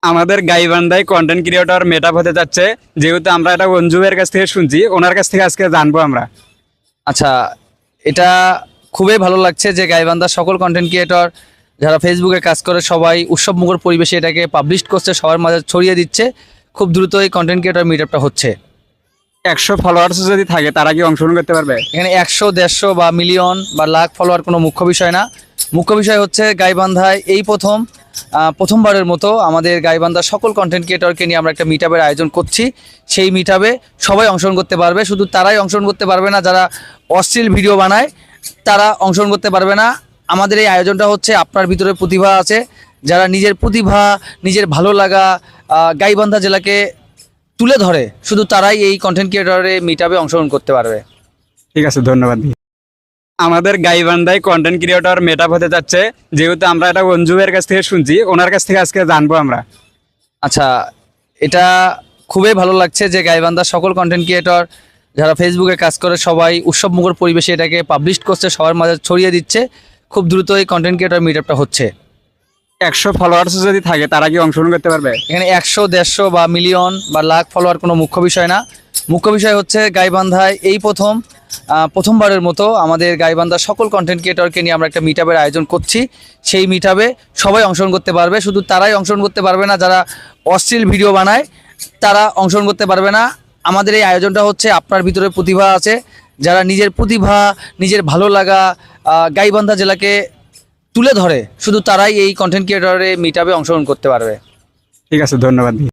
আমাদের গাইবান্ধায় content creator মেটাপ হতে যাচ্ছে, যেহেতু আমরা এটা অঞ্জুবের কাছ থেকে শুনছি, ওনার কাছ থেকে আজকে জানবো আমরা। আচ্ছা, এটা খুবই ভালো লাগছে যে গাইবান্ধার সকল কন্টেন্ট ক্রিয়েটর যারা ফেসবুকে কাজ করে সবাই উৎসবমুখর পরিবেশে এটাকে পাবলিশ করছে, সবার মাঝে ছড়িয়ে দিচ্ছে। খুব দ্রুত এই কন্টেন্ট ক্রিয়েটর মিটআপটা হচ্ছে। 100 ফলোয়ার্স যদি থাকে তারা কি অংশগ্রহণ করতে পারবে? এখানে 100, 150 বা মিলিয়ন বা লাখ ফলোয়ার কোনো মুখ্য বিষয় না। মুখ্য বিষয় হচ্ছে গাইবান্ধায় এই প্রথমবারের মতো আমাদের গাইবান্ধার সকল কন্টেন্ট ক্রিয়েটরকে নিয়ে আমরা একটা মিটআপের আয়োজন করছি। সেই মিটআপে সবাই অংশগ্রহণ করতে পারবে। শুধু তারাই অংশগ্রহণ করতে পারবে না যারা অশ্লীল ভিডিও বানায়, তারা অংশগ্রহণ করতে পারবে না। আমাদের এই আয়োজনটা হচ্ছে আপনার ভিতরে প্রতিভা আছে, যারা নিজের প্রতিভা, নিজের ভালো লাগা গাইবান্ধা জেলাকে তুলে ধরে, শুধু তারাই এই কন্টেন্ট ক্রিয়েটরের মিটআপে অংশগ্রহণ করতে পারবে। ঠিক আছে, ধন্যবাদ। আমাদের গাইবান্ধায় কন্টেন্ট ক্রিয়েটর মেটাপ হতে যাচ্ছে, যেহেতু আমরা এটা অঞ্জুবের কাছ থেকে শুনছি, ওনার কাছ থেকে আজকে জানবো আমরা। আচ্ছা, এটা খুবই ভালো লাগছে যে গাইবান্ধার সকল কন্টেন্ট ক্রিয়েটর যারা ফেসবুকে কাজ করে সবাই উৎসবমুখর পরিবেশে এটাকে পাবলিশ করছে, সবার মাঝে ছড়িয়ে দিচ্ছে। খুব দ্রুত এই কন্টেন্ট ক্রিয়েটর মিটআপটা হচ্ছে। 100 ফলোয়ার্স যদি থাকে তারা কি অংশগ্রহণ করতে পারবে? এখানে 100, 150 বা মিলিয়ন বা লাখ ফলোয়ার কোনো মুখ্য বিষয় না। মুখ্য বিষয় হচ্ছে গাইবান্ধায় এই প্রথমবারের মতো আমাদের গাইবান্ধার সকল কন্টেন্ট ক্রিয়েটরকে নিয়ে আমরা একটা মিটআপের আয়োজন করছি। সেই মিটআপে সবাই অংশগ্রহণ করতে পারবে। শুধু তারাই অংশগ্রহণ করতে পারবে না যারা অশ্লীল ভিডিও বানায়, তারা অংশগ্রহণ করতে পারবে না। আমাদের এই আয়োজনটা হচ্ছে আপনার ভিতরে প্রতিভা আছে, যারা নিজের প্রতিভা, নিজের ভালো লাগা গাইবান্ধা জেলাকে তুলে ধরে, শুধু তারাই এই কন্টেন্ট ক্রিয়েটরের মিটআপে অংশগ্রহণ করতে পারবে। ঠিক আছে, ধন্যবাদ।